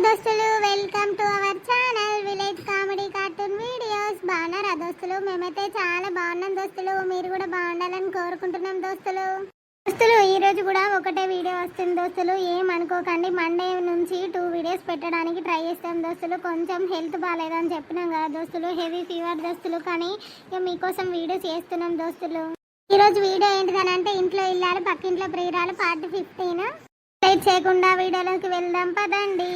దోస్తులు welcome to our channel village comedy cartoon videos. బాగున్నారా దోస్తులు? మేమైతే చాలా బాగున్నాం దోస్తులు. మీరు కూడా బాగుండాలని కోరుకుంటున్నాం దోస్తులు. ఈ రోజు కూడా ఒకటే వీడియో వస్తుంది దోస్తులు, ఏమనుకోకండి. మండే నుంచి 2 వీడియోస్ పెట్టడానికి ట్రై చేస్తాం దోస్తులు. కొంచెం హెల్త్ బాగాలేదని చెప్పినాం కదా దోస్తులు, హెవీ ఫీవర్ దోస్తులు. కానీ ఇక మీకోసం వీడియో చేస్తున్నాం దోస్తులు. ఈరోజు వీడియో ఏంటిదనంటే ఇంట్లో ఇల్లాలు పక్కింట్లో ప్రియురాలు పార్ట్ 15. లేట్ చేయకుండా వీడియోలోకి వెళ్దాం పదండి.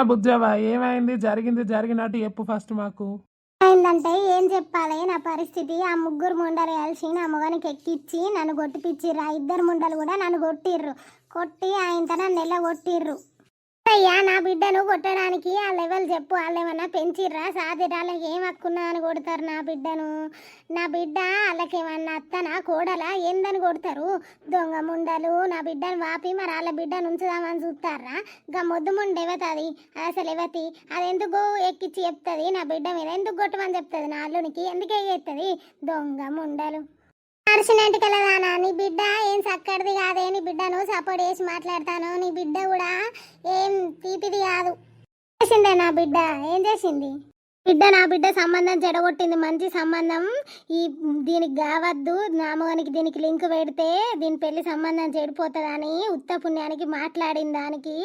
బుజ్జవా ఏమైంది? జరిగినట్టు చెప్పు ఫస్ట్ మాకు. ఏంటంటే ఏం చెప్పాలి, నా పరిస్థితి ఆ ముగ్గురు ముండలు కలిసి నా మొగానికి ఎక్కిచ్చి నన్ను కొట్టిపిచ్చిర్రు. ఆ 2 ముండలు కూడా నన్ను కొట్టి ఆయనతో నన్ను కొట్టిర్రు. అయ్యా, నా బిడ్డను కొట్టడానికి ఆ లెవెల్ చెప్పు. వాళ్ళు ఏమన్నా పెంచిర్రా? సాధిరాళ్ళకి ఏం హక్కున్నా అని కొడతారు నా బిడ్డను? నా బిడ్డ వాళ్ళకేమన్నా అత్తనా కోడలా ఏందని కొడతారు? దొంగ ముండలు నా బిడ్డను వాపి మరి వాళ్ళ బిడ్డను ఉంచుదామని చూస్తారా? ఇంకా మొద్దు ముండు ఎవతది అసలు ఎవతి? అది ఎందుకు ఎక్కిచ్చి చెప్తుంది నా బిడ్డ మీద? ఎందుకు కొట్టమని చెప్తుంది నా అల్లునికి? ఎందుకు ఎగేస్తుంది? దొంగ ముండలు నడిచినట్టు కలదానా? నీ బిడ్డ ఏం చక్కడిది కాదే. నీ బిడ్డను సపోర్ట్ చేసి మాట్లాడతాను. నీ బిడ్డ కూడా ఏం తీపిది కాదు. చేసిందే నా బిడ్డ? ఏం చేసింది నా బిడ్డ? సంబంధం చెడగొట్టింది. మంచి సంబంధం దీనికి కావద్దు, నామగానికి దీనికి లింక్ పెడితే దీని పెళ్లి సంబంధం చెడిపోతుందని ఉత్త పుణ్యానికి మాట్లాడిన దానికి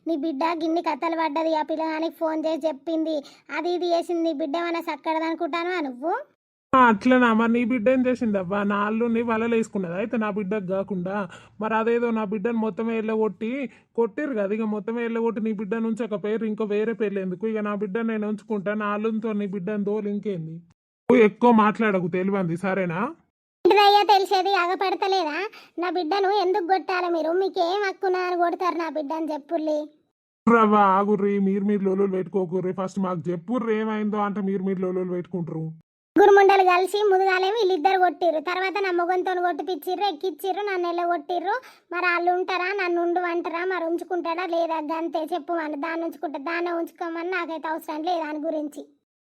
నీ బిడ్డ గిన్ని కథలు పడ్డది. ఆ పిల్లగానికి ఫోన్ చేసి చెప్పింది. అది ఇది చేసింది. నీ బిడ్డ ఏమన్నా చక్కడది అనుకుంటాను నువ్వు? అట్లనా? మరి నీ బిడ్డ ఏం చేసిందబ్బా? నా అల్లుని వలలు వేసుకున్నది అయితే నా బిడ్డకు కాకుండా. మరి అదేదో నా బిడ్డను మొత్తమే కొట్టిరు కదా. ఇక మొత్తమే కొట్టి నీ బిడ్డ నుంచి ఒక పేరు ఇంకో వేరే పేర్లు ఎందుకు? ఇక నా బిడ్డ నేను ఉంచుకుంటా. నా అల్లునితో నీ బిడ్డను దోలు ఇంకేంది? నువ్వు ఎక్కువ మాట్లాడకు, తెలియంది సరేనా? ఇంటిదయ్యా తెలిసేది అగపడతలేదా? నా బిడ్డను ఎందుకు కొట్టాలి మీరు? మీకేం హక్కున్నా అని కొడతారు నా బిడ్డని చెప్పుర్లి. రవ్వ ఆగుర్రి, మీరు లోలులు పెట్టుకోకుర్రి. ఫస్ట్ మాకు చెప్పుర్రి ఏమైందో అంటే మీరు లోలులు పెట్టుకుంటారు. గురుముండలు కలిసి ముదుగాలేమో వీళ్ళిద్దరు కొట్టిర్రు. తర్వాత నా మొగంతో కొట్టిపిచ్చిర్రు, ఎక్కిచ్చిర్రు, నన్ను కొట్టిర్రు. మరి వాళ్ళు ఉంటారా? నన్ను అంటారా? మరి ఉంచుకుంటాడా లేదా? గంతే చెప్పు. మన దాన్ని ఉంచుకుంటా, దాన్ని ఉంచుకోమని నాకైతే అవసరం లేదు దాని గురించి.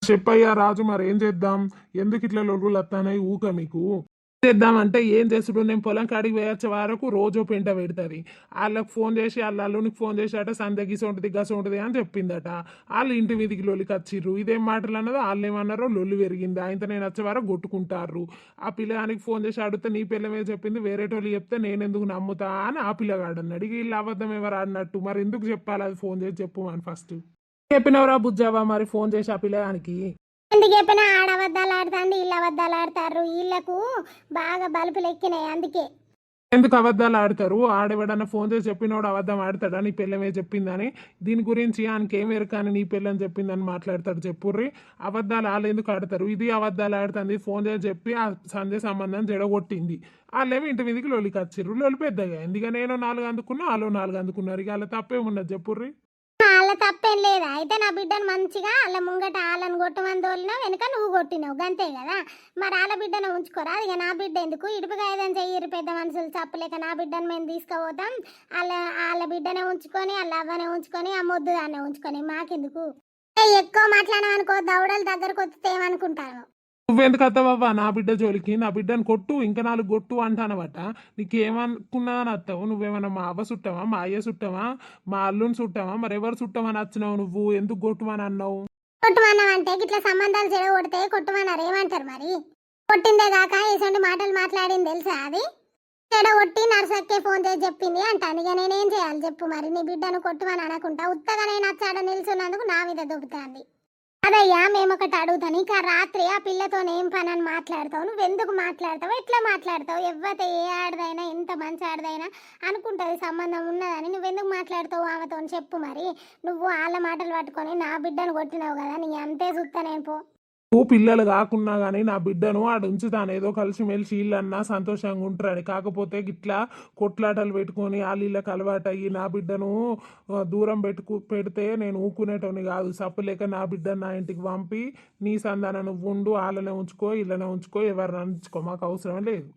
చెప్పయ్యా రాజు, మరి ఏం చేద్దాం? ఎందుకు ఇట్లా లొల్లులు వస్తానాయి ఊక మీకు? చేద్దామంటే ఏం చేసుడు? నేను పొలం కాడికి వేయచ్చే వరకు రోజు పెంట పెడుతుంది. వాళ్ళకి ఫోన్ చేసి వాళ్ళ అల్లునికి ఫోన్ చేసి అట సంధ్య గిస ఉంటుంది అని చెప్పిందట. వాళ్ళు ఇంటి మీదికి లొల్లికి వచ్చిర్రు. ఇదేం మాటలు అన్నదో వాళ్ళు ఏమన్నారో లొల్లి పెరిగింది. ఆయనతో నేను వచ్చే వరకు కొట్టుకుంటారు. ఆ పిల్లగానికి ఫోన్ చేసి అడిగితే నీ పిల్లమే చెప్పింది, వేరేటోళ్ళు చెప్తే నేను ఎందుకు నమ్ముతా అని ఆ పిల్లగాడు అన్నాడు. వీళ్ళు అబద్ధం ఎవరు ఆడినట్టు? మరి ఎందుకు చెప్పాలి? అది ఫోన్ చేసి చెప్పు అని ఫస్ట్ చెప్పినవరా బుజ్జావా? మరి ఫోన్ చేసి ఆ పిల్లగానికి ఎందుకు చెప్పినా ఆడబద్దాలు ఆడుతాండి, వీళ్ళు అబద్ధాలు ఆడతారు. వీళ్ళకు బాగా బలుపులు ఎక్కినాయి. అందుకే ఎందుకు అబద్ధాలు ఆడతారు? ఆడేవాడన్నా ఫోన్ చేసి చెప్పినోడు అబద్ధం ఆడతాడా? నీ పిల్లమే చెప్పిందని. దీని గురించి ఆయనకి ఏం ఎరకని నీ పిల్లని చెప్పిందని మాట్లాడతాడు. చెప్పుర్రి, అబద్ధాలు వాళ్ళు ఎందుకు ఆడతారు? ఇది అబద్ధాలు ఆడుతుంది. ఫోన్ చేసి చెప్పి ఆ సంధ్య సంబంధం చెడగొట్టింది. వాళ్ళేమో ఇంటి మీదకి లొలికి వచ్చిర్రు. లొలి పెద్దగా ఎందుక నేను 4 అందుకున్నా, వాళ్ళు 4 అందుకున్నారు. ఇక వాళ్ళ తప్పేమున్నది చెప్పుర్రి? వాళ్ళ తప్పేం లేదా? అయితే నా బిడ్డను మంచిగా వాళ్ళ ముంగట వాళ్ళని కొట్టమని తోలినావు, వెనుక నువ్వు కొట్టినావు, గంతే కదా. మరి వాళ్ళ బిడ్డను ఉంచుకోరా? ఇక నా బిడ్డ ఎందుకు? ఇటుపుగా ఏదైనా చెయ్యరు పెద్ద మనుషులు చెప్పలేక. నా బిడ్డను మేము తీసుకుపోతాం. వాళ్ళ బిడ్డనే ఉంచుకొని, వాళ్ళ అవ్వనే ఉంచుకొని, ఆ మొద్దు దాన్నే ఉంచుకొని మాకెందుకు? ఎక్కువ మాట్లాడమనుకో, దౌడలు దగ్గరకు వస్తే ఏమనుకుంటాను? నువ్వెందుకు అత్తవవ్వా నా బిడ్డ జోలికి? నా బిడ్డను కొట్టు, ఇంకా 4 కొట్టు అంటానబట్ట. నీకేమనుకున్నాదని అత్తవు? నువ్వేమన్నా మా అవ్వ చుట్టావా, మా అయ్య చుట్టావా, మా అల్లుని చుట్టావా? మరి ఎవరు చుట్టామని వచ్చినావు నువ్వు? ఎందుకు కొట్టుమని అన్నావు? కొట్టుమన్నావంటే ఇట్లా సంబంధాలు చెడగొడితే కొట్టుమన్నారు ఏమంటారు? మరి కొట్టిందే కాక ఇటువంటి మాటలు మాట్లాడింది తెలుసా? అది చెడగొట్టి నర్సక్కే ఫోన్ చేసి చెప్పింది అంటాను. ఇక నేనేం చేయాలి చెప్పు? మరి నీ బిడ్డను కొట్టుమని అనకుండా ఉత్తగా నేను వచ్చాడ నిల్చున్నందుకు నా మీద దొబ్బుతాంది. అదయ్యా, మేము ఒకటి అడుగుతాను. ఇంకా రాత్రి ఆ పిల్లతో ఏం పని అని మాట్లాడతావు? నువ్వు ఎందుకు మాట్లాడతావు? ఎట్లా మాట్లాడతావు? ఎవ్వతే ఏ ఆడదైనా ఎంత మంచి ఆడదైనా అనుకుంటుంది సంబంధం ఉన్నదని. నువ్వెందుకు మాట్లాడతావు ఆమెతో చెప్పు? మరి నువ్వు వాళ్ళ మాటలు పట్టుకొని నా బిడ్డను కొట్టినావు కదా, నీ అంతే చూస్తా నేను. పో నువ్వు పిల్లలు కాకున్నా కానీ నా బిడ్డను ఆడు ఉంచుతాను. ఏదో కలిసిమెలిసి వీళ్ళన్నా సంతోషంగా ఉంటారని. కాకపోతే ఇట్లా కొట్లాటలు పెట్టుకొని వాళ్ళకి అలవాటు అయ్యి నా బిడ్డను దూరం పెడితే నేను ఊకునేటోని కాదు. సప్పులేక నా బిడ్డను నా ఇంటికి పంపి నీ సంధానం నువ్వు ఉండు, వాళ్ళనే ఉంచుకో, వీళ్ళనే ఉంచుకో, ఎవరిని ఉంచుకో, మాకు అవసరం లేదు.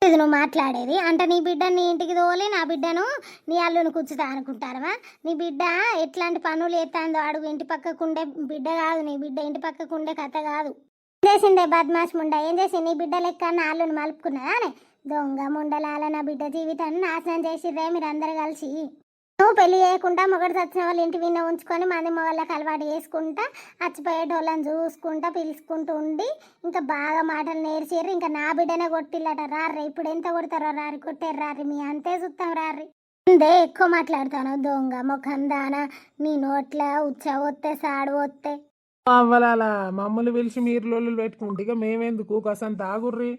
ఇది నువ్వు మాట్లాడేది అంటే నీ బిడ్డను నీ ఇంటికి తోలి నా బిడ్డను నీ అల్లుని కూర్చుతా అనుకుంటారవా? నీ బిడ్డ ఎట్లాంటి పనులు చేస్తాందో అడుగు. ఇంటి పక్కకుండే బిడ్డ కాదు నీ బిడ్డ, ఇంటి పక్కకుండే కథ కాదు. ఏం చేసిండే బద్మాష్ ముండ? ఏం చేసి నీ బిడ్డ లెక్క నా అల్లుని మలుపుకున్నదా? దొంగ ముండలాల నా బిడ్డ జీవితాన్ని నాశనం చేసిర్రే మీరందరూ కలిసి. నువ్వు పెళ్లి చేయకుండా మొగడు చచ్చిన వాళ్ళ ఇంటి విన్న ఉంచుకొని మంది మొగళ్ళకి అలవాటు చేసుకుంటా చచ్చిపోయేటోళ్ళని చూసుకుంటా పిలుచుకుంటూ ఉండి ఇంకా బాగా మాటలు నేర్చారు. ఇంకా నా బిడ్డనే కొట్టిల్లట. రారు ఇప్పుడు ఎంత కొడతారో రారు, కొట్టారు రారు, మీ అంతే చూస్తాం రారు. ఇందే ఎక్కువ మాట్లాడుతాను దొంగ మొఖందానా, నీ నోట్ల ఉచ్చ వస్తే సాడు వస్తే. అవ్వలాలా మమ్మల్ని పిలిచి మీరు లొల్లులు పెట్టుకుంటే ఇక మేమెందుకు కాసంత ఆగుర్రి.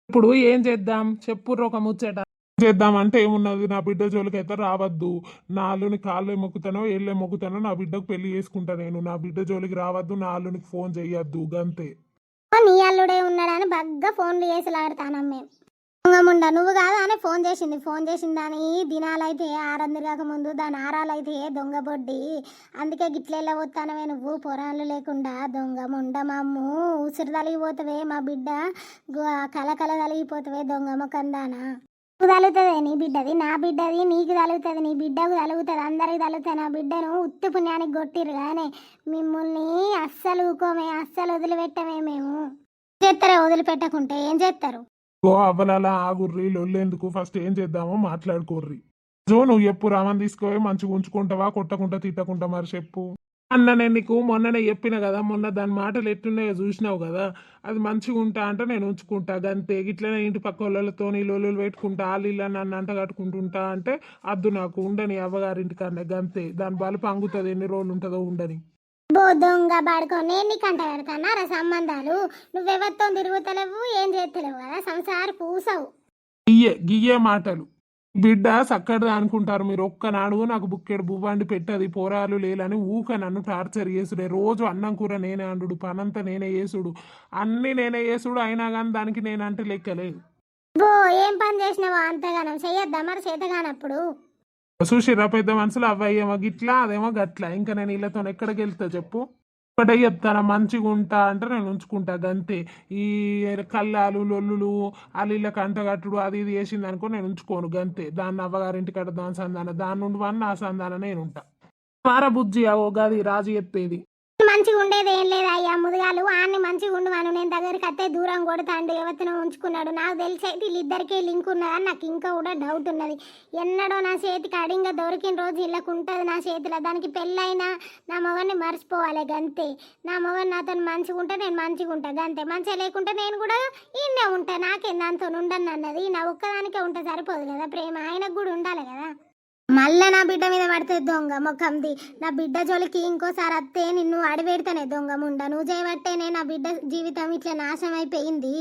ఇప్పుడు ఏం చేద్దాం చెప్పుర్రు ఒక ముచ్చట. చేద్దామంటే ఏమున్నది, నా బిడ్డ జోలికి అయితే రావద్దు. నా అల్లుని కాళ్ళు మొక్కుతానో ఏళ్ళే మొక్కుతానో నా బిడ్డకు పెళ్లి చేసుకుంటా నేను. నా బిడ్డ జోలికి రావద్దు, నా అల్లునికి ఫోన్ చెయ్యొద్దు గంతే. నీ అల్లుడే ఉన్నాడని బాగా ఫోన్లు చేసిలాడతానం మేము. దొంగముండ నువ్వు కాదు అని ఫోన్ చేసిందని దినాలైతే ఆరందరు కాక ముందు దాని ఆరాలైతే దొంగ బొడ్డి. అందుకే గిట్లెళ్ళ పోతానవే నువ్వు పొరాలు లేకుండా. దొంగముండ మమ్ము ఉసిరు తలిగిపోతావే, మా బిడ్డ కలకల తలిగిపోతావే దొంగ మొకందానా. నువ్వు తలుగుతుంది నీ బిడ్డది, నా బిడ్డది నీకు తలుగుతుంది, నీ బిడ్డకు తలుగుతుంది, అందరికి తలుగుతుంది. నా బిడ్డను ఉత్తి పుణ్యానికి కొట్టిరు కానీ మిమ్మల్ని అస్సలు ఊకోమే, అస్సలు వదిలిపెట్టమే మేము. చేస్తారా వదిలిపెట్టకుంటే ఏం చేస్తారు? ఓ అవ్వలాలా ఆగుర్రి, లొల్లెందుకు, ఫస్ట్ ఏం చేద్దామో మాట్లాడుకోర్రి. జో నువ్వు చెప్పు, రామని తీసుకుపోయి మంచిగా ఉంచుకుంటావా కొట్టకుండా తిట్టకుండా మరి చెప్పు. అన్న నేను నీకు మొన్ననే చెప్పిన కదా, మొన్న దాని మాటలు ఎట్టున్నాయో చూసినావు కదా. అది మంచిగా ఉంటా అంటే నేను ఉంచుకుంటా గంతే. ఇట్లనే ఇంటి పక్క వాళ్ళతో లొల్లులు పెట్టుకుంటా వాళ్ళు నన్ను అంట కట్టుకుంటుంటా అంటే అద్దు నాకు ఉండని అవ్వగారింటికన్నా గంతే. దాని బలుపు అంగుతుంది, ఎన్ని రోజులు ఉంటుందో ఉండని. బో దొంగ బాడుకో, నేను నీకు అంట పెడతానా సంబంధాలు? నువ్వెవరితో తిరుగుతలేవు, ఏం చేస్తలేవు కదా, సంసారి పూసవు. గియ్యే మాటలు బిడ్డ సక్కడిది అనుకుంటారు మీరు. ఒక్కనాడు నాకు బుక్కెడు బువ్వండి పెట్టది పోరాలు లేలని ఊక నన్ను టార్చర్ చేసుడే. రోజు అన్నం కూర నేనే అండు, పనంతా నేనే చేసుడు, అన్నీ నేనే చేసుడు. అయినా కానీ దానికి నేనంటే లెక్కలేదు. బో ఏం పని చేసినావో అంతగానం చెయ్యొద్దా మరి చేతగానప్పుడు? చూసిరా పెద్ద మనుషులు అవ్వయ్యేమో గిట్లా అదేమో గట్లా. ఇంకా నేను వీళ్ళతో ఎక్కడికి వెళ్తా చెప్పు. ఒకటే చెప్తాను, మంచిగా ఉంటా అంటే నేను ఉంచుకుంటా గంతే. ఈ కళ్ళాలు లొల్లులు అల్లిళ్ళకి అంటగట్టుడు అది ఇది వేసింది అనుకో నేను ఉంచుకోను గంతే. దాన్ని అవ్వగారింటి కట్ట దాని సంధానం దాన్ని ఉండి వన్ నా సంధానం నేను ఉంటా. మార బుజ్జి అవో గది రాజు చెప్పేది. మంచిగా ఉండేది ఏం లేదు అయ్యా ముదుగాలు. ఆన్ని మంచిగా ఉండవాను, నేను దగ్గరికి అత్తే దూరం కొడతాండు, ఎవరినో ఉంచుకున్నాడు. నాకు తెలిసి అయితే వీళ్ళిద్దరికీ లింక్ ఉన్నదని నాకు ఇంకా కూడా డౌట్ ఉన్నది. ఎన్నడో నా చేతికి అడింగా దొరికిన రోజు వీళ్ళకు ఉంటుంది నా చేతిలో. దానికి పెళ్ళైనా నా మొగన్ని మర్చిపోవాలి గంతే. నా మొగన్ నాతో మంచిగా ఉంటే నేను మంచిగా ఉంటా గంతే. మంచిగా లేకుంటే నేను కూడా ఈయనే ఉంటా. నాకేం దాంతో ఉండను అన్నది. నా ఒక్కదానికే ఉంటే సరిపోదు కదా, ప్రేమ ఆయనకు కూడా ఉండాలి కదా. మళ్ళా నా బిడ్డ మీద పడుతుంది దొంగ మొఖంది. నా బిడ్డ జోలికి ఇంకోసారి అత్తే నిన్ను అడిపెడతానే దొంగ ముండ. నువ్వు చేయబట్టేనే నా బిడ్డ జీవితం ఇట్లా నాశనం అయిపోయింది.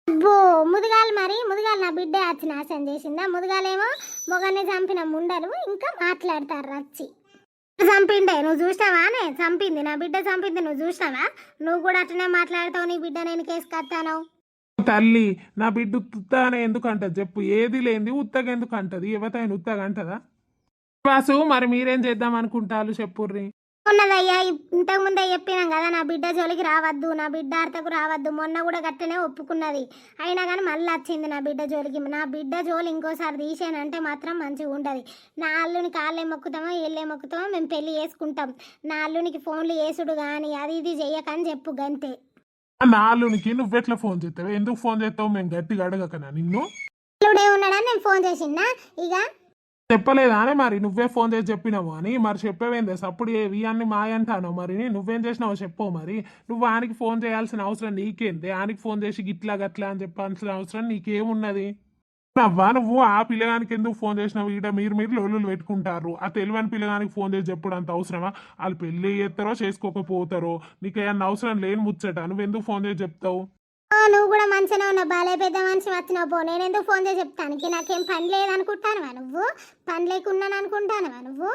బో ముదుగాలు ముదుగాలు నా బిడ్డే వచ్చి నాశనం చేసిందా? ముదుగాలేమో మొగన్ని చంపిన ముండలు ఇంకా మాట్లాడతారు వచ్చి. చంపిండే నువ్వు చూసినావానే? చంపింది నా బిడ్డ, చంపింది నువ్వు చూసినావా? నువ్వు కూడా అట్లనే మాట్లాడతావు. నీ బిడ్డ నేను కేసు కట్టాను. తల్లి నా బిడ్డ ఉత్తగానే ఎందుకు అంటది చెప్పు? ఏది లేనిది ఉత్తగా ఎందుకు అంటది? ఎవతైనా ఉత్తగా అంటదా? వాసు మరి మీరేం చేద్దాం అనుకుంటారు చెప్పుర్రి. ఉన్నదయ్యా ఇంతకు ముందే చెప్పినాం కదా, నా బిడ్డ జోలికి రావద్దు, నా బిడ్డ అర్థకు రావద్దు. మొన్న కూడా గట్టనే ఒప్పుకున్నది. అయినా కానీ మళ్ళీ వచ్చింది నా బిడ్డ జోలికి. నా బిడ్డ జోలి ఇంకోసారి తీసేనంటే మాత్రం మంచిగా ఉండదు. నా అల్లుని కాళ్ళే మొక్కుతామో ఏళ్ళే మొక్కుతామో మేము పెళ్లి చేసుకుంటాం. నా అల్లునికి ఫోన్లు చేసుడు కానీ అది ఇది చెయ్యకని చెప్పు గంతే. నా అల్లునికి నువ్వెట్లా ఫోన్ చేస్తావు? ఎందుకు ఫోన్ చేస్తావు? మేము గట్టిగా అడగకనా నిన్ను? అల్లుడే ఉన్నాడని నేను ఫోన్ చేసినా ఇక చెప్పలేదా అని మరి? నువ్వే ఫోన్ చేసి చెప్పినావు అని మరి చెప్పేవేందే అప్పుడు ఏవి అన్ని మాయ అంటాను. మరి నువ్వేం చేసినావో చెప్పవు. మరి నువ్వు ఆయనకి ఫోన్ చేయాల్సిన అవసరం నీకేంది? ఆయనకి ఫోన్ చేసి గిట్లా గట్లా అని చెప్పాల్సిన అవసరం నీకేమున్నది? అవ్వా నువ్వు ఆ పిల్లగానికి ఎందుకు ఫోన్ చేసినావు? ఈడ మీరు లొల్లులు పెట్టుకుంటారు. ఆ తెలివని పిల్లగానికి ఫోన్ చేసి చెప్పుడు అంత అవసరమా? వాళ్ళు పెళ్ళి చేస్తారో చేసుకోకపోతారో నీకు ఏమన్నా అవసరం లేని ముచ్చట. నువ్వెందుకు ఫోన్ చేసి చెప్తావు? నువ్వు కూడా మంచిగా ఉన్నావు, బాలే పెద్ద మనిషి వచ్చినావు. పో నేను ఎందుకు ఫోన్ చేసి చెప్తానికి? నాకేం పని లేదనుకుంటానవా నువ్వు? పని లేకున్నాను అనుకుంటానవా నువ్వు?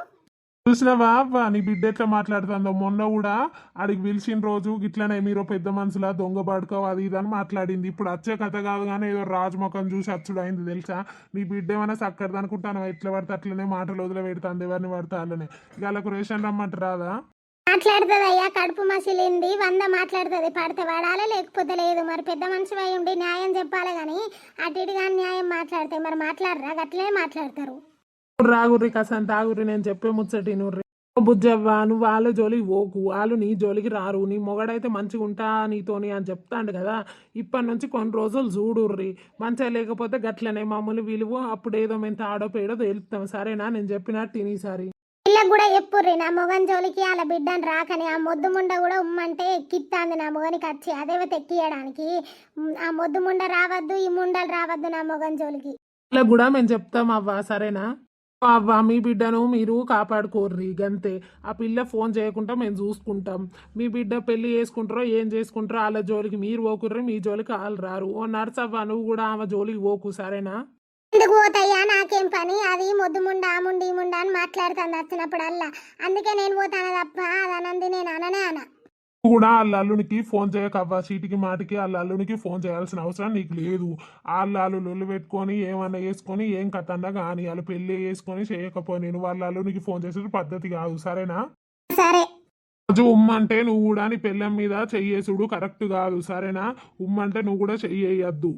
చూసినావా అవ్వా నీ బిడ్డ ఎట్లా మాట్లాడుతుందో? మొన్న కూడా అడిగి పిలిచిన రోజు గిట్లనే మీరు పెద్ద మనుషులా దొంగ పడుకో అది ఇది అని మాట్లాడింది. ఇప్పుడు వచ్చే కథ కాదు కానీ ఏదో రాజముఖం చూసి అచ్చుడు అయింది తెలుసా? నీ బిడ్డ ఏమైనా చక్కడది అనుకుంటాను. ఎట్లా పడితే అట్లనే మాటలు వదిలే పెడుతుంది, ఎవరిని పడితే వాళ్ళనే. ఇక వాళ్ళకు రేషన్ రమ్మంట రాదా? మాట్లాడుతుంది అయ్యా, కడుపు మసిలింది 100 మాట్లాడుతుంది. పడితే పడాలి లేకపోతే లేదు. మరి పెద్ద మనిషి అయి ఉండి న్యాయం చెప్పాలి కానీ అటు ఇటుగా న్యాయం మాట్లాడితే మరి మాట్లాడరా? గట్లనే మాట్లాడతారు. రాగుర్రి కాసంత ఆగుర్రి, నేను చెప్పే ముచ్చటి నువ్వు. బుజ్జవ్వ నువ్వు వాళ్ళ జోలికి పోకు, వాళ్ళు నీ జోలికి రారు, నీ మొగడైతే మంచిగా ఉంటా నీతోని అని చెప్తాండు కదా. ఇప్పటి నుంచి కొన్ని రోజులు చూడుర్రి, మంచిగా లేకపోతే గట్లనే మమ్మల్ని విలువ, అప్పుడు ఏదో మేము తాడో పేడో తేలుతాం. సరేనా, నేను చెప్పినట్టు తినేసారి. పిల్లకు కూడా చెప్పుర్రి నా మొగన్ జోలికి అలా బిడ్డను రాకని. ఆ మొద్దు ముండ కూడా ఉమ్మంటే ఎక్కిత్తాంది నా మొగనికి వచ్చి, అదేవో తెక్కియడానికి. ఆ మొద్దు ముండ రావద్దు, ఈ ముండలు రావద్దు నా మొగన్ జోలికి. ఇలా కూడా మేము చెప్తాం అవ్వ, సరేనా. అవ్వ మీ బిడ్డను మీరు కాపాడుకోర్రి గంతే. ఆ పిల్ల ఫోన్ చేయకుండా మేము చూసుకుంటాం. మీ బిడ్డ పెళ్లి చేసుకుంటారో ఏం చేసుకుంటారో వాళ్ళ జోలికి మీరు పోకుర్రి, మీ జోలికి వాళ్ళు రారు. ఓ నర్సవ్వ నువ్వు కూడా ఆమె జోలికి పోకు, సరేనా. ఎందుకు పోతాయ్యా, నాకేం పని? అది మొద్దు ముండ ఆ ముండి ఈ ముండ అని మాట్లాడుతుంది వచ్చినప్పుడల్లా. అందుకే నేను పోతాను తప్ప అది అనంది నేను అననే అన. నువ్వు కూడా వాళ్ళ అల్లునికి ఫోన్ చేయకవ్వ, చీటికి మాటికి వాళ్ళ అల్లునికి ఫోన్ చేయాల్సిన అవసరం నీకు లేదు. వాళ్ళు లొల్లు పెట్టుకొని ఏమన్నా వేసుకొని ఏం కథన్నా కానీ వాళ్ళు పెళ్లి చేసుకొని చేయకపోయి నేను వాళ్ళ అల్లునికి ఫోన్ చేసే పద్ధతి కాదు, సరేనా. సరే రాజు ఉమ్మంటే నువ్వు కూడా నీ పెళ్ళం మీద చెయ్యేసుడు కరెక్ట్ కాదు, సరేనా. ఉమ్మంటే నువ్వు కూడా చెయ్యొద్దు.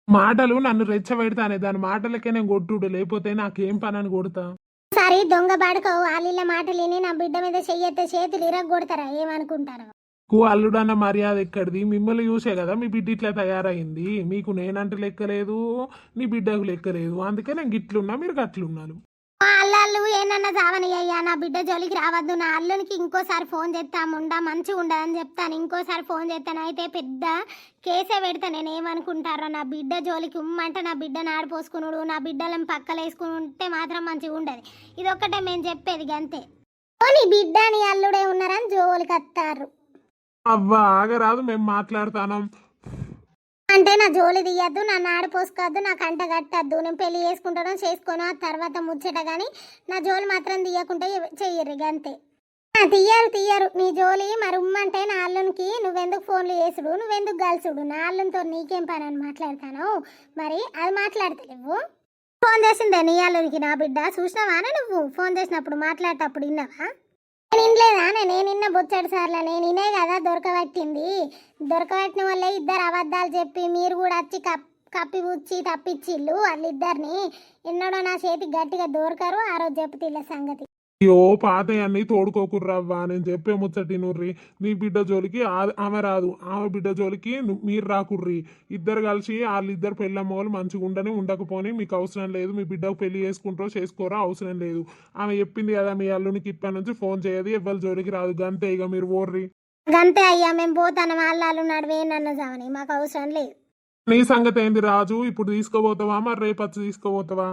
మాటలు నన్ను రెచ్చబెడతానే, దాని మాటలకే నేను కొట్టుడు, లేకపోతే నాకేం పని అని కొడతా. సరే దొంగ బాడుకో, వాళ్ళ మాటలు విని నా బిడ్డ మీద చెయ్యెత్తే చేతులు ఇరగొడతారా ఏమనుకుంటారు? అల్లుడన్న మర్యాద ఎక్కడిది? మిమ్మల్ని చూసే కదా మీ బిడ్డ ఇట్లా తయారైంది. మీకు నేనంటే లెక్కలేదు, నీ బిడ్డకు లెక్కలేదు, అందుకే నేను గిట్లున్నా మీరు గట్లున్నాను. మా అల్లాళ్ళు ఏనన్నా చావని అయ్యా, నా బిడ్డ జోలికి రావద్దు. నా అల్లునికి ఇంకోసారి ఫోన్ చేస్తాముండా మంచిగా ఉండదని చెప్తాను. ఇంకోసారి ఫోన్ చేస్తాను అయితే పెద్ద కేసే పెడతా. నేను ఏమనుకుంటారో, నా బిడ్డ జోలికి ఉమ్మంటే నా బిడ్డను ఆడిపోసుకున్నాడు, నా బిడ్డలను పక్కలేసుకుని ఉంటే మాత్రం మంచిగా ఉండదు. ఇదొక్కటే మేము చెప్పేది గంతే. నీ బిడ్డ నీ అల్లుడే ఉన్నారని జోలికి వస్తారు. అవ్వ ఆగరాదు, మేము మాట్లాడతాను. అంటే నా జోలి తీయద్దు, నన్ను ఆడిపోసుకోవద్దు, నా కంట కట్టద్దు. నేను పెళ్లి చేసుకుంటానో చేసుకోను ఆ తర్వాత ముచ్చట, కానీ నా జోలి మాత్రం తీయకుంటే చెయ్యరు అంతే. తీయరు నీ జోలి. మరి ఉమ్మంటే నా అల్లునికి నువ్వెందుకు ఫోన్లు చేసుడు, నువ్వెందుకు గలుసుడు? నా అల్లునితో నీకేం పని అని మాట్లాడతాను. మరి అది మాట్లాడతలేవు. ఫోన్ చేసిందే నీ అల్లునికి నా బిడ్డ, చూసినావా నువ్వు? ఫోన్ చేసినప్పుడు మాట్లాడేటప్పుడు విన్నావా? నేను వినలేదా? నేను నిన్న బొచ్చాడు సార్లా, నేను వినే కదా దొరకబట్టింది. దొరకబట్టిన వల్లే ఇద్దరు అబద్ధాలు చెప్పి మీరు కూడా వచ్చి కప్పిపుచ్చి తప్పిచ్చిళ్ళు వాళ్ళిద్దరిని. ఎన్నడో నా చేతికి గట్టిగా దొరకరు, ఆ రోజు చెప్పుతిల్ల సంగతి. అయ్యో పాతయన్ని తోడుకోకుర్రవ్వా, నేను చెప్పే ముచ్చటి నుర్రి. నీ బిడ్డ జోలికి ఆమె రాదు, ఆమె బిడ్డ జోలికి మీరు రాకుర్రి. ఇద్దరు కలిసి వాళ్ళిద్దరు పెళ్ళమ్మోళ్ళు మంచిగా ఉండని ఉండకపోని మీకు అవసరం లేదు. మీ బిడ్డకు పెళ్లి చేసుకుంటారో చేసుకోరో అవసరం లేదు. ఆమె చెప్పింది కదా మీ అల్లునికి ఇప్పటి నుంచి ఫోన్ చేయదు, ఎవ్వరి జోలికి రాదు, గంతే. ఇక మీరు ఓర్రి. గంతే అయ్యా, మేము పోతాను. వాళ్ళు నడివేనన్న జావని మాకు అవసరం లేదు. నీ సంగతి ఏంది రాజు? ఇప్పుడు తీసుకోబోతావా మరి రేపచ్చి తీసుకోబోతావా?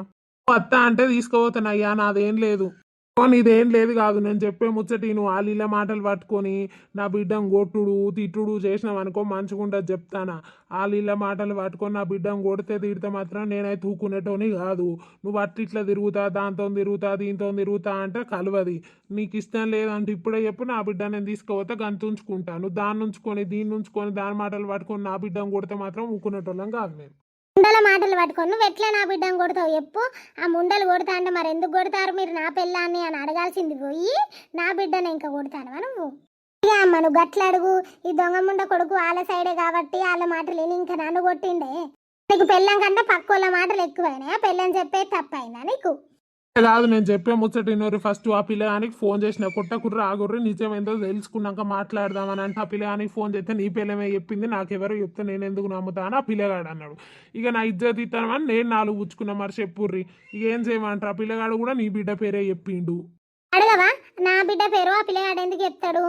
అత్త అంటే తీసుకోబోతానయ్యా, నాదేం లేదు. నీదేం లేదు కాదు, నేను చెప్పే ముచ్చటి నువ్వు వాళ్ళ మాటలు పట్టుకొని నా బిడ్డను కొట్టుడు తిట్టుడు చేసినావు అనుకో మంచిగుండా చెప్తానా. వాళ్ళ మాటలు పట్టుకొని నా బిడ్డను కొడితే తిడితే మాత్రం నేనైతే తూకునేటోని కాదు. నువ్వు అట్లిట్లా తిరుగుతా, దాంతో తిరుగుతా, దీంతో తిరుగుతా అంటే కలవది. నీకు ఇష్టం లేదంటే ఇప్పుడే చెప్పు, నా బిడ్డ నేను తీసుకుపోతే గంత ఉంచుకుంటాను. దాన్ని ఉంచుకొని దీన్ని ఉంచుకొని దాని మాటలు పట్టుకొని నా బిడ్డను కొడితే మాత్రం ఊకునేటోళ్ళం కాదు మేము. ముండల మాటలు పట్టుకొని నువ్వు ఎట్లా నా బిడ్డను కొడతావు చెప్పు? ఆ ముండలు కొడతా అంటే మరి ఎందుకు కొడతారు మీరు నా పెళ్ళాన్ని అని అడగాల్సింది పోయి నా బిడ్డను ఇంకా కొడతాను నువ్వు. ఇక అమ్మ నువ్వు గట్ల అడుగు. ఈ దొంగ ముండ కొడుకు వాళ్ళ సైడే కాబట్టి వాళ్ళ మాటలు విని ఇంకా నన్ను కొట్టిండే. నీకు పెళ్ళం కంటే పక్కోళ్ళ మాటలు ఎక్కువైనా, పెళ్ళని చెప్పేది తప్పైందా నీకు? కాదు, నేను చెప్పే ముచ్చటి నోరు. ఫస్ట్ ఆ పిల్లగానికి ఫోన్ చేసిన కొట్టకుర్రి ఆగుర్రి, నిజమేందో తెలుసుకున్నాక మాట్లాడదామని అంటే ఆ పిల్లగానికి ఫోన్ చేస్తే నీ పిల్లమే చెప్పింది, నాకెవరో చెప్తే నేను ఎందుకు నమ్ముతా అని ఆ పిల్లగాడు అన్నాడు. ఇక నా ఇజ్జత్ ఇస్తానని నేను 4 పుచ్చుకున్నా. మరి చెప్పుర్రి ఇక ఏం చేయమంటారు? ఆ పిల్లగాడు కూడా నీ బిడ్డ పేరే చెప్పిండు. అడగవా నా బిడ్డ పేరు? ఆ పిల్లగాడు ఎందుకు చెప్తాడు?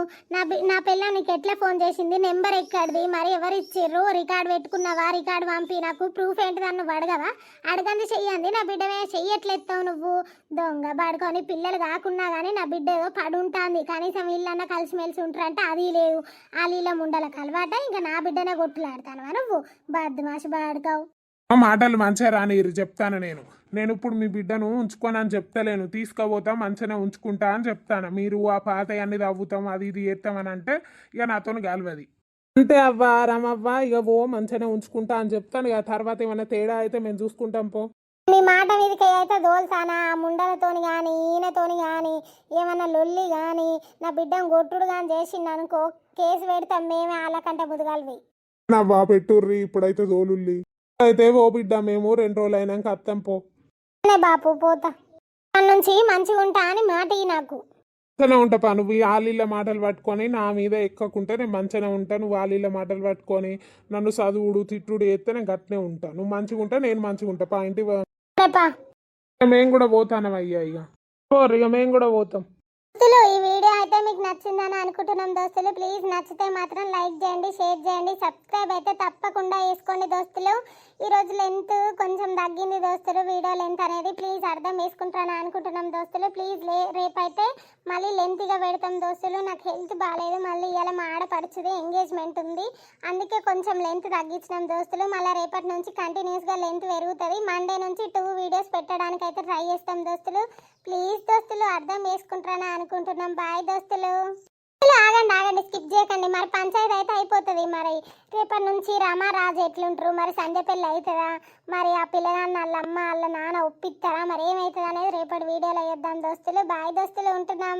నా పిల్ల నీకు ఎట్లా ఫోన్ చేసింది, నెంబర్ ఎక్కడిది, మరి ఎవరు ఇచ్చిర్రు, రికార్డు పెట్టుకున్నావా, రికార్డు పంపి నాకు ప్రూఫ్ ఏంటిదని నువ్వు అడగవా? అడగంది చెయ్యండి. నా బిడ్డమే చెయ్యట్లెత్తావు నువ్వు. దొంగ పడుకొని పిల్లలు కాకున్నా కానీ నా బిడ్డ ఏదో పడుంటుంది, కనీసం వీళ్ళన్నా కలిసిమెలిసి ఉంటారంటే అది లేదు. ఆ నీళ్ళ ముండలకు అలవాట, ఇంకా నా బిడ్డనే కొట్టులాడతాను నువ్వు. బద్మాషి బాడుకావు. మాటలు మంచిగా రానిరు చెప్తాను. నేను ఇప్పుడు మీ బిడ్డను ఉంచుకోనని చెప్తలేను, తీసుకుపోతాం మంచిగా ఉంచుకుంటా అని చెప్తాను. మీరు ఆ పాత అన్ని తవ్వుతాం అది ఇది చేస్తామని అంటే ఇక నాతో గెలవది. అంతే అవ్వ రామవ్వ, ఇక ఓ మంచిగానే ఉంచుకుంటా అని చెప్తాను. ఇక తర్వాత ఏమైనా తేడా అయితే మేము చూసుకుంటాం పో. మీ మాట మీదకి అయితే దోల్తానా? ఆ ముండలతోని కానీ ఈయనతోని కానీ ఏమన్నా లొల్లి కానీ నా బిడ్డను కొట్టుడు కానీ చేసిండు అనుకో, కేసు పెడతాం మేమే వాళ్ళకంటే ముదుగలివి. నవ్వా పెట్టుర్రి, ఇప్పుడైతే తోలుల్లి అయితే ఓ బిడ్డ మేము 2 రోజులు అయినాక అత్తం పో. బాపు పోతా, నుంచి మంచిగా ఉంటా అని మాట నాకు. మంచిగానే ఉంటాపా నువ్వు వాళ్ళ మాటలు పట్టుకొని నా మీద ఎక్కకుంటే నేను మంచిగానే ఉంటాను. నువ్వు వాళ్ళ మాటలు పట్టుకొని నన్ను చదువుడు తిట్టుడు చేస్తే నేను గట్నే ఉంటాను. నువ్వు మంచిగా ఉంటా నేను మంచిగా ఉంటా పా ఇంటి రేపా మేము కూడా పోతానం అయ్యా ఇక పోరు ఇక మేము కూడా పోతాం. దోస్తులు ఈ వీడియో అయితే మీకు నచ్చిందని అనుకుంటున్నాం దోస్తులు. ప్లీజ్ నచ్చితే మాత్రం లైక్ చేయండి, షేర్ చేయండి, సబ్స్క్రైబ్ అయితే తప్పకుండా వేసుకోండి దోస్తులు. ఈ రోజు లెంత్ కొంచెం తగ్గింది దోస్తులు, వీడియో లెంత్ అనేది ప్లీజ్ అర్థం చేసుకుంటారని అనుకుంటున్నాం దోస్తులు. ప్లీజ్ రేపైతే మళ్ళీ లెంత్గా పెడతాం దోస్తులు. నాకు హెల్త్ బాగాలేదు, మళ్ళీ ఇవాళ మా ఆడపడుచుది ఎంగేజ్మెంట్ ఉంది, అందుకే కొంచెం లెంత్ తగ్గించినాం దోస్తులు. మళ్ళీ రేపటి నుంచి కంటిన్యూస్గా లెంత్ పెరుగుతుంది. మండే నుంచి 2 వీడియోస్ పెట్టడానికి అయితే ట్రై చేస్తాం దోస్తులు. ప్లీజ్ దోస్తులు అర్థం చేసుకుంటారని అనుకుంటున్నాం. బాయ్ దోస్తులు. ఆగండి ఆగండి, స్కిప్ చేయకండి. మరి పంచాయతీ అయితే అయిపోతుంది. మరి రేపటి నుంచి రామారాజు ఎట్లుంటారు, మరి సంధ్య పెళ్ళి అవుతుందా, మరి ఆ పిల్లగాన్ని వాళ్ళ అమ్మ వాళ్ళ నాన్న ఒప్పిస్తారా, మరి ఏమవుతుంది అనేది రేపటి వీడియోలో చేద్దాం దోస్తులు. బాయ్ దోస్తులు, ఉంటున్నాం.